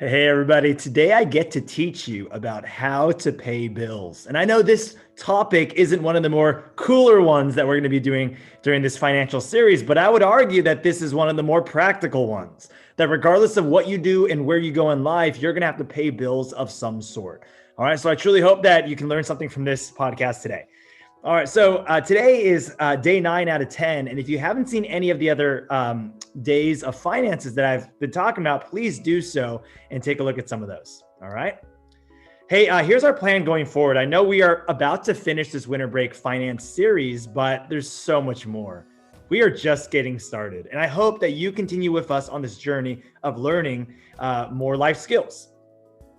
Hey everybody, today I get to teach you about how to pay bills. And I know this topic isn't one of the more cooler ones that we're going to be doing during this financial series, but I would argue that this is one of the more practical ones. That regardless of what you do and where you go in life, you're going to have to pay bills of some sort. All right, so I truly hope that you can learn something from this podcast today. All right, so today is day 9 out of 10. And if you haven't seen any of the other days of finances that I've been talking about, please do so and take a look at some of those. All right. Hey, here's our plan going forward. I know we are about to finish this winter break finance series, but there's so much more. We are just getting started. And I hope that you continue with us on this journey of learning more life skills.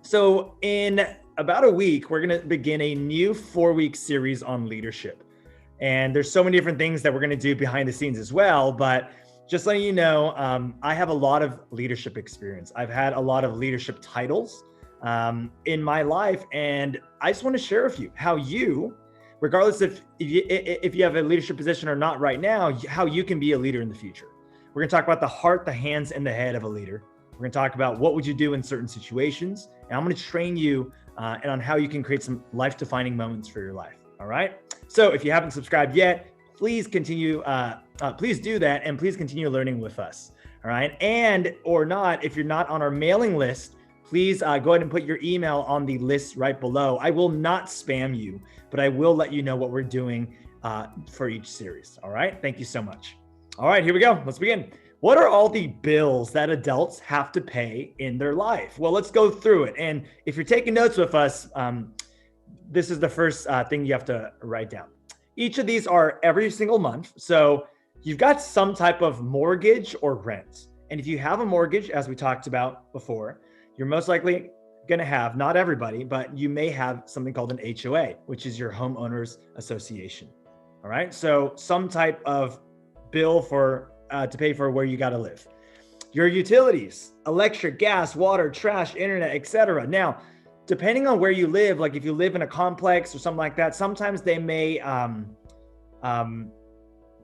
So in about a week, we're going to begin a new 4-week series on leadership. And there's so many different things that we're going to do behind the scenes as well. But just letting you know, I have a lot of leadership experience. I've had a lot of leadership titles in my life. And I just want to share with you how you, regardless if you have a leadership position or not right now, how you can be a leader in the future. We're going to talk about the heart, the hands, and the head of a leader. We're going to talk about what would you do in certain situations. And I'm going to train you and on how you can create some life-defining moments for your life. All right. So if you haven't subscribed yet, please continue. Please do that, and please continue learning with us. All right. And or not, if you're not on our mailing list, please go ahead and put your email on the list right below. I will not spam you, but I will let you know what we're doing for each series. All right. Thank you so much. All right, here we go. Let's begin. What are all the bills that adults have to pay in their life? Well, let's go through it. And if you're taking notes with us, this is the first thing you have to write down. Each of these are every single month. So you've got some type of mortgage or rent. And if you have a mortgage, as we talked about before, you're most likely going to have, not everybody, but you may have something called an HOA, which is your homeowners association. All right. So some type of bill for to pay for where you got to live. Your utilities, electric, gas, water, trash, internet, etc. Now, depending on where you live, like if you live in a complex or something like that, sometimes they may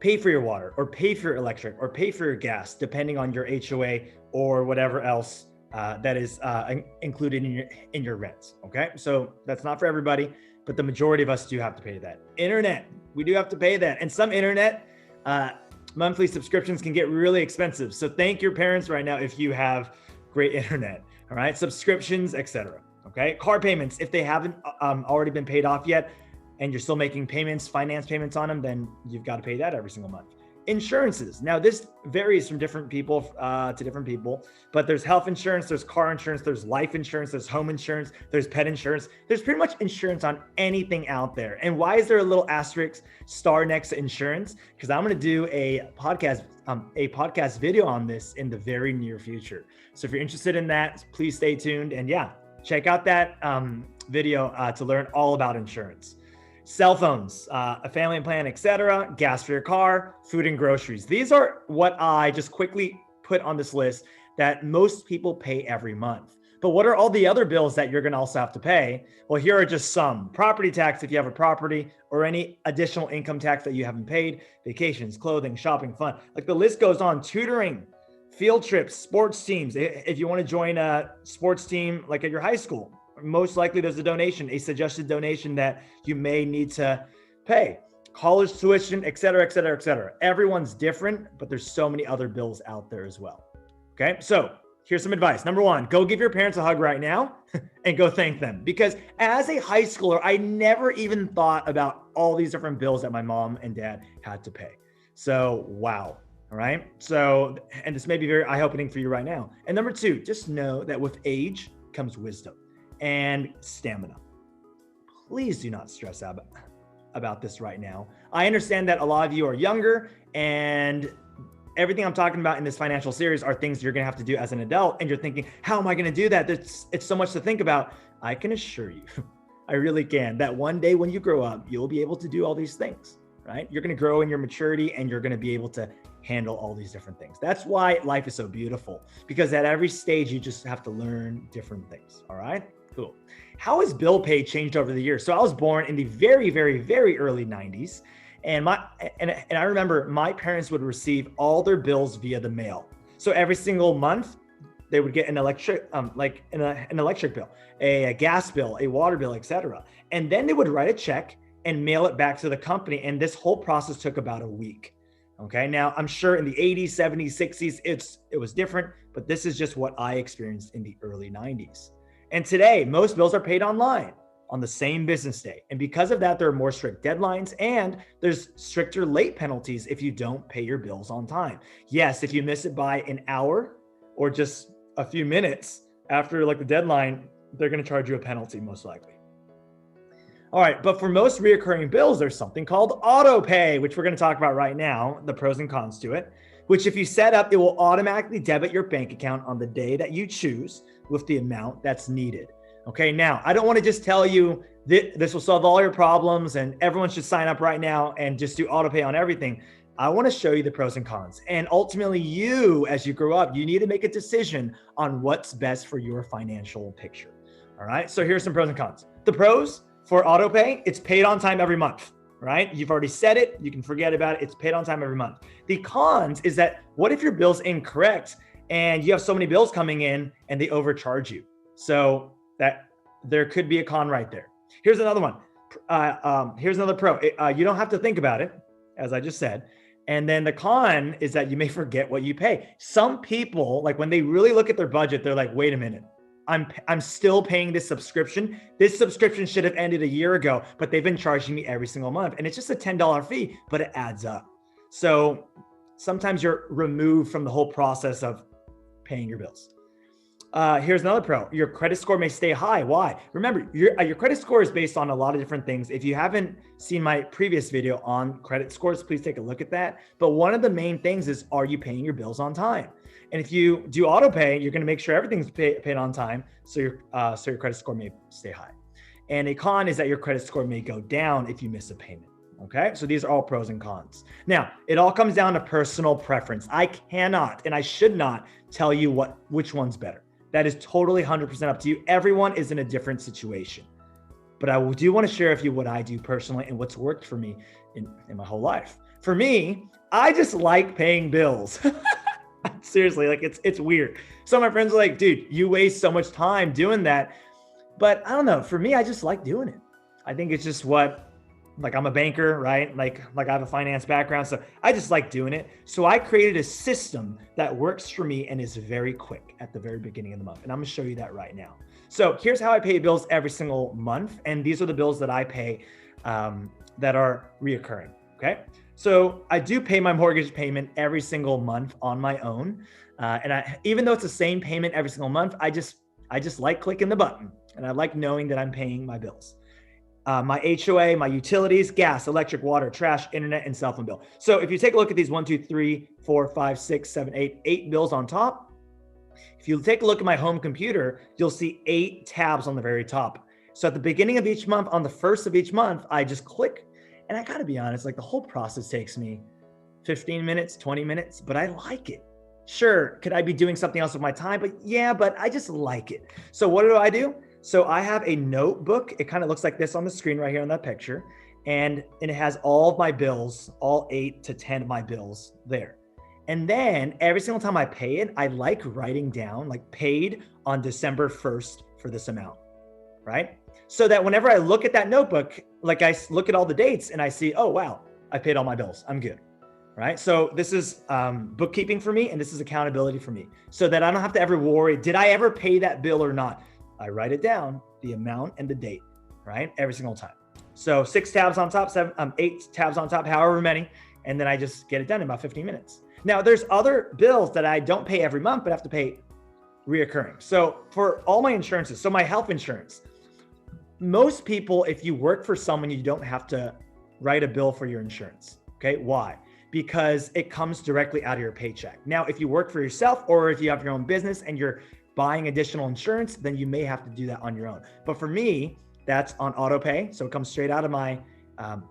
pay for your water or pay for your electric or pay for your gas, depending on your HOA or whatever else that is included in your rent. Okay, so that's not for everybody, but the majority of us do have to pay that. Internet, we do have to pay that, and some internet monthly subscriptions can get really expensive. So thank your parents right now if you have great internet. All right, subscriptions, etc. Okay, car payments, if they haven't already been paid off yet and you're still making payments, finance payments on them, then you've got to pay that every single month. Insurances. Now this varies from different people to different people, but there's health insurance, there's car insurance, there's life insurance, there's home insurance, there's pet insurance. There's pretty much insurance on anything out there. And why is there a little asterisk star next to insurance? Because I'm going to do a podcast video on this in the very near future. So if you're interested in that, please stay tuned. And yeah, check out that video to learn all about insurance. Cell phones, a family plan, etc., gas for your car, food and groceries. These are what I just quickly put on this list that most people pay every month. But what are all the other bills that you're going to also have to pay? Well, here are just some. Property tax if you have a property, or any additional income tax that you haven't paid, vacations, clothing, shopping, fun. Like the list goes on. Tutoring, field trips, sports teams. If you want to join a sports team like at your high school, most likely there's a donation, a suggested donation that you may need to pay. College tuition, etc., etc., etc. Everyone's different, but there's so many other bills out there as well. Okay, so here's some advice. Number 1, go give your parents a hug right now and go thank them. Because as a high schooler, I never even thought about all these different bills that my mom and dad had to pay. So, wow. All right. So, and this may be very eye-opening for you right now. And number 2, just know that with age comes wisdom and stamina. Please do not stress out about this right now. I understand that a lot of you are younger, and everything I'm talking about in this financial series are things you're going to have to do as an adult. And you're thinking, how am I going to do that? It's so much to think about. I can assure you, I really can, that one day when you grow up, you'll be able to do all these things, right? You're going to grow in your maturity, and you're going to be able to handle all these different things. That's why life is so beautiful, because at every stage, you just have to learn different things. All right. Cool. How has bill pay changed over the years? So I was born in the very, very, very early 90s. And I remember my parents would receive all their bills via the mail. So every single month, they would get an electric, an electric bill, a gas bill, a water bill, etc. And then they would write a check and mail it back to the company. And this whole process took about a week. Okay. Now I'm sure in the 80s, 70s, 60s, it was different, but this is just what I experienced in the early 90s. And today, most bills are paid online on the same business day. And because of that, there are more strict deadlines and there's stricter late penalties if you don't pay your bills on time. Yes, if you miss it by an hour or just a few minutes after like the deadline, they're going to charge you a penalty most likely. All right, but for most reoccurring bills, there's something called auto pay, which we're going to talk about right now, the pros and cons to it, which if you set up, it will automatically debit your bank account on the day that you choose with the amount that's needed. Okay, now I don't want to just tell you that this will solve all your problems and everyone should sign up right now and just do auto pay on everything. I want to show you the pros and cons. And ultimately you, as you grow up, you need to make a decision on what's best for your financial picture. All right, so here's some pros and cons. The pros for auto pay, it's paid on time every month, right? You've already said it, you can forget about it. It's paid on time every month. The cons is that what if your bill's incorrect and you have so many bills coming in and they overcharge you? So that there could be a con right there. Here's another one. Here's another pro. You don't have to think about it, as I just said. And then the con is that you may forget what you pay. Some people, like when they really look at their budget, they're like, wait a minute, I'm still paying this subscription. This subscription should have ended a year ago, but they've been charging me every single month. And it's just a $10 fee, but it adds up. So sometimes you're removed from the whole process of paying your bills. Here's another pro. Your credit score may stay high. Why? Remember, your credit score is based on a lot of different things. If you haven't seen my previous video on credit scores, please take a look at that. But one of the main things is, are you paying your bills on time? And if you do auto pay, you're going to make sure everything's paid on time. So your credit score may stay high. And a con is that your credit score may go down if you miss a payment. Okay. So these are all pros and cons. Now, it all comes down to personal preference. I cannot, and I should not tell you which one's better. That is totally 100% up to you. Everyone is in a different situation. But I do want to share with you what I do personally and what's worked for me in my whole life. For me, I just like paying bills. Seriously, like it's weird. Some of my friends are like, dude, you waste so much time doing that. But I don't know. For me, I just like doing it. I think it's just like I'm a banker, right? Like I have a finance background. So I just like doing it. So I created a system that works for me and is very quick at the very beginning of the month. And I'm gonna show you that right now. So here's how I pay bills every single month. And these are the bills that I pay that are reoccurring, okay? So I do pay my mortgage payment every single month on my own. And even though it's the same payment every single month, I just like clicking the button and I like knowing that I'm paying my bills. My HOA, my utilities, gas, electric, water, trash, internet, and cell phone bill. So if you take a look at these 1, 2, 3, 4, 5, 6, 7, 8 bills on top, if you take a look at my home computer, you'll see 8 tabs on the very top. So at the beginning of each month, on the first of each month, I just click. And I gotta be honest, like the whole process takes me 15 minutes, 20 minutes, but I like it. Sure, could I be doing something else with my time? But yeah, but I just like it. So what do? So I have a notebook. It kind of looks like this on the screen right here in that picture. And it has all of my bills, all 8 to 10 of my bills there. And then every single time I pay it, I like writing down like paid on December 1st for this amount, right? So that whenever I look at that notebook, like I look at all the dates and I see, oh, wow, I paid all my bills. I'm good, right? So this is bookkeeping for me and this is accountability for me so that I don't have to ever worry, did I ever pay that bill or not? I write it down, the amount and the date, right? Every single time. So 6 tabs on top, 8 tabs on top, however many, and then I just get it done in about 15 minutes. Now there's other bills that I don't pay every month, but have to pay reoccurring. So for all my insurances, so my health insurance, most people, if you work for someone, you don't have to write a bill for your insurance. Okay, why? Because it comes directly out of your paycheck. Now, if you work for yourself or if you have your own business and you're buying additional insurance, then you may have to do that on your own. But for me, that's on auto pay. So it comes straight out of my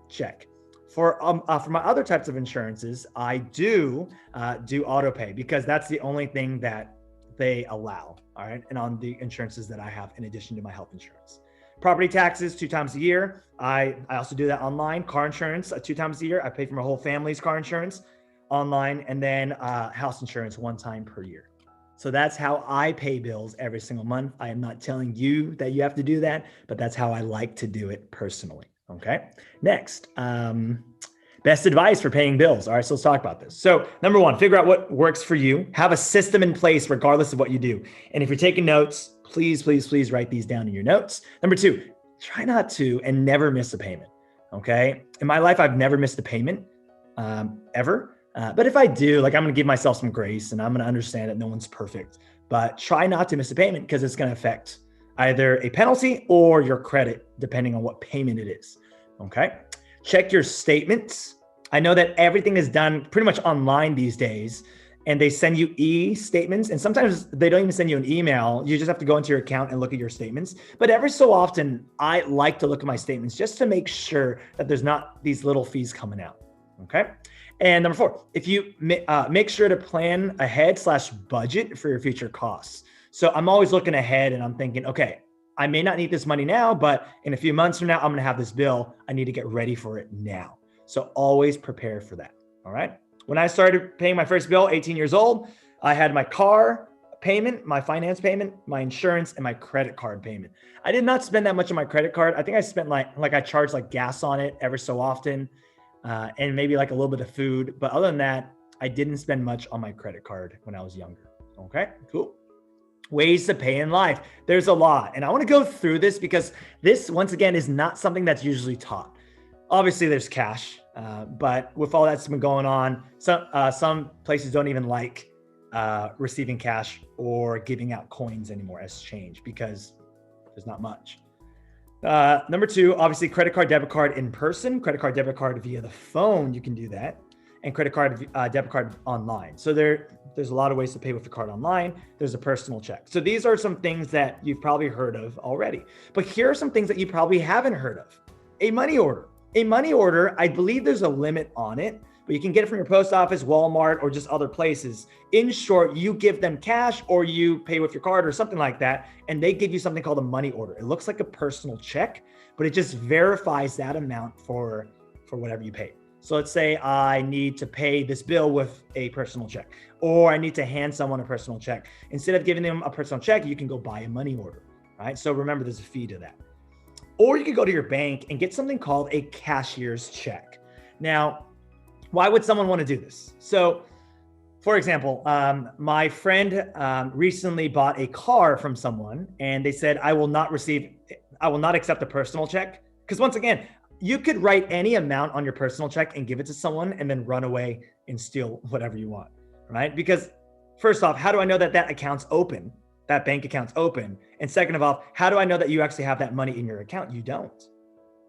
check. For my other types of insurances, I do auto pay because that's the only thing that they allow. All right. And on the insurances that I have in addition to my health insurance. Property taxes 2 times a year. I also do that online. Car insurance 2 times a year. I pay for my whole family's car insurance online, and then house insurance 1 time per year. So that's how I pay bills every single month. I am not telling you that you have to do that, but that's how I like to do it personally. Okay. Next, best advice for paying bills. All right, so let's talk about this. So number one, figure out what works for you. Have a system in place regardless of what you do. And if you're taking notes, please, please, please write these down in your notes. Number two, try not to and never miss a payment. Okay. In my life, I've never missed a payment ever. But if I do, like, I'm going to give myself some grace and I'm going to understand that no one's perfect, but try not to miss a payment because it's going to affect either a penalty or your credit, depending on what payment it is. Okay. Check your statements. I know that everything is done pretty much online these days, and they send you e-statements, and sometimes they don't even send you an email. You just have to go into your account and look at your statements. But every so often, I like to look at my statements just to make sure that there's not these little fees coming out. Okay. And number four, if you make sure to plan ahead / budget for your future costs. So I'm always looking ahead and I'm thinking, okay, I may not need this money now, but in a few months from now, I'm going to have this bill. I need to get ready for it now. So always prepare for that. All right. When I started paying my first bill, 18 years old, I had my car payment, my finance payment, my insurance, and my credit card payment. I did not spend that much on my credit card. I think I spent like I charged like gas on it ever so often. And maybe like a little bit of food. But other than that, I didn't spend much on my credit card when I was younger. Okay, cool. Ways to pay in life. There's a lot. And I want to go through this because this, once again, is not something that's usually taught. Obviously, there's cash. But with all that's been going on, some places don't even like receiving cash or giving out coins anymore as change because there's not much. Number two, obviously credit card, debit card in person, credit card, debit card via the phone. You can do that, and credit card, debit card online. So there's a lot of ways to pay with the card online. There's a personal check. So these are some things that you've probably heard of already, but here are some things that you probably haven't heard of. A money order. A money order, I believe there's a limit on it, but you can get it from your post office, Walmart, or just other places. In short, you give them cash or you pay with your card or something like that, and they give you something called a money order. It looks like a personal check, but it just verifies that amount for whatever you pay. So let's say I need to pay this bill with a personal check, or I need to hand someone a personal check. Instead of giving them a personal check, you can go buy a money order, right? So remember, there's a fee to that. Or you can go to your bank and get something called a cashier's check. Now, why would someone want to do this? So, for example, my friend recently bought a car from someone, and they said, I will not accept a personal check. Because once again, you could write any amount on your personal check and give it to someone and then run away and steal whatever you want, right? Because first off, how do I know that account's open, that bank account's open? And second of all, how do I know that you actually have that money in your account? You don't.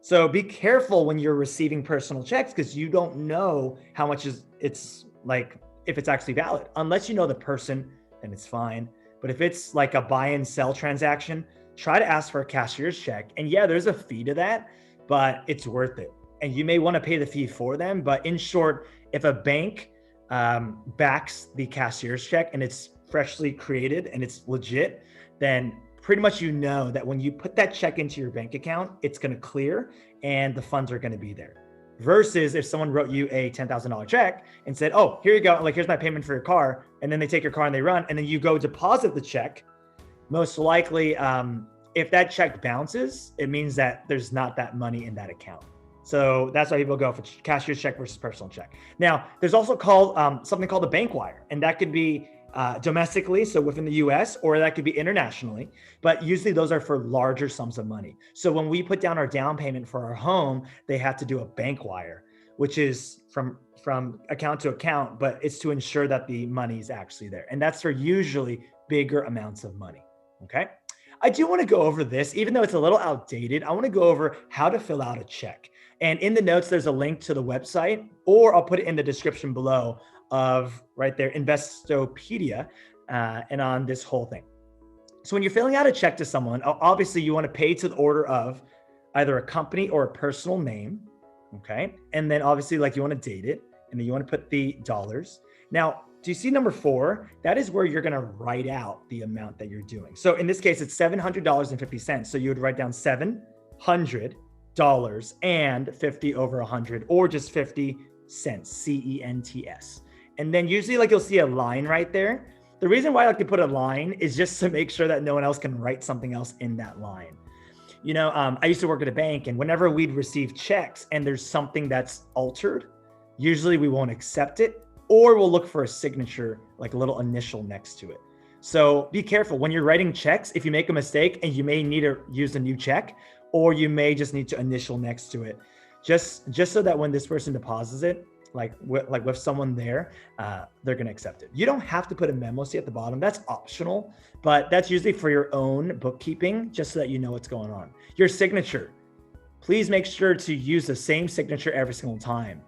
So be careful when you're receiving personal checks because you don't know how much it's like, if it's actually valid. Unless you know the person, then it's fine. But if it's like a buy and sell transaction, try to ask for a cashier's check. And yeah, there's a fee to that, but it's worth it. And you may want to pay the fee for them. But in short, if a bank backs the cashier's check and it's freshly created and it's legit, then pretty much you know that when you put that check into your bank account, it's going to clear and the funds are going to be there. Versus if someone wrote you a $10,000 check and said, oh, here you go, like here's my payment for your car, and then they take your car and they run, and then you go deposit the check, most likely if that check bounces, it means that there's not that money in that account. So that's why people go for cashier's check versus personal check. Now, there's also something called a bank wire, and that could be domestically, so within the US, or that could be internationally, but usually those are for larger sums of money. So when we put down our down payment for our home, they have to do a bank wire, which is from account to account, but it's to ensure that the money is actually there. And that's for usually bigger amounts of money. Okay. I do want to go over this, even though it's a little outdated. I want to go over how to fill out a check. And in the notes, there's a link to the website, or I'll put it in the description below of right there, Investopedia, and on this whole thing. So when you're filling out a check to someone, obviously you want to pay to the order of either a company or a personal name. Okay. And then obviously like you want to date it, and then you want to put the dollars. Now, do you see number 4? That is where you're going to write out the amount that you're doing. So in this case, it's $700.50. So you would write down $700 and 50 over 100, or just 50 cents, CENTS. And then usually like you'll see a line right there. The reason why I like to put a line is just to make sure that no one else can write something else in that line. I used to work at a bank, and whenever we'd receive checks and there's something that's altered, usually we won't accept it, or we'll look for a signature, like a little initial next to it. So be careful when you're writing checks. If you make a mistake, and you may need to use a new check, or you may just need to initial next to it, just so that when this person deposits it, like with someone there, they're going to accept it. You don't have to put a memo C at the bottom. That's optional, but that's usually for your own bookkeeping, just so that you know what's going on. Your signature, please make sure to use the same signature every single time.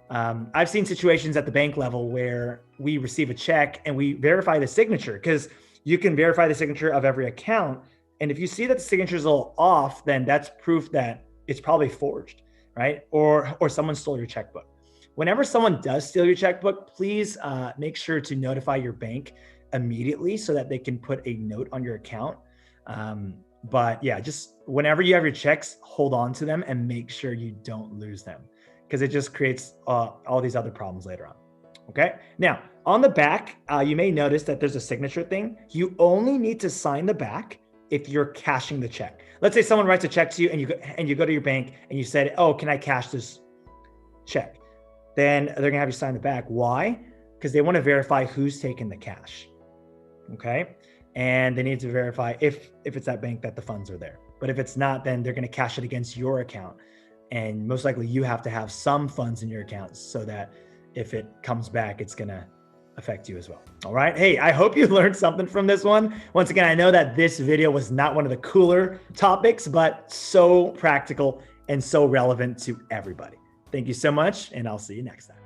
I've seen situations at the bank level where we receive a check and we verify the signature, because you can verify the signature of every account. And if you see that the signature is a little off, then that's proof that it's probably forged, right? Or someone stole your checkbook. Whenever someone does steal your checkbook, please make sure to notify your bank immediately so that they can put a note on your account. But yeah, just whenever you have your checks, hold on to them and make sure you don't lose them, because it just creates all these other problems later on. Okay. Now on the back, you may notice that there's a signature thing. You only need to sign the back if you're cashing the check. Let's say someone writes a check to you and you go to your bank and you said, oh, can I cash this check? Then they're gonna have you sign the back. Why? Because they want to verify who's taking the cash. Okay. And they need to verify if it's that bank that the funds are there. But if it's not, then they're gonna cash it against your account. And most likely you have to have some funds in your account so that if it comes back, it's gonna affect you as well. All right. Hey, I hope you learned something from this one. Once again, I know that this video was not one of the cooler topics, but so practical and so relevant to everybody. Thank you so much, and I'll see you next time.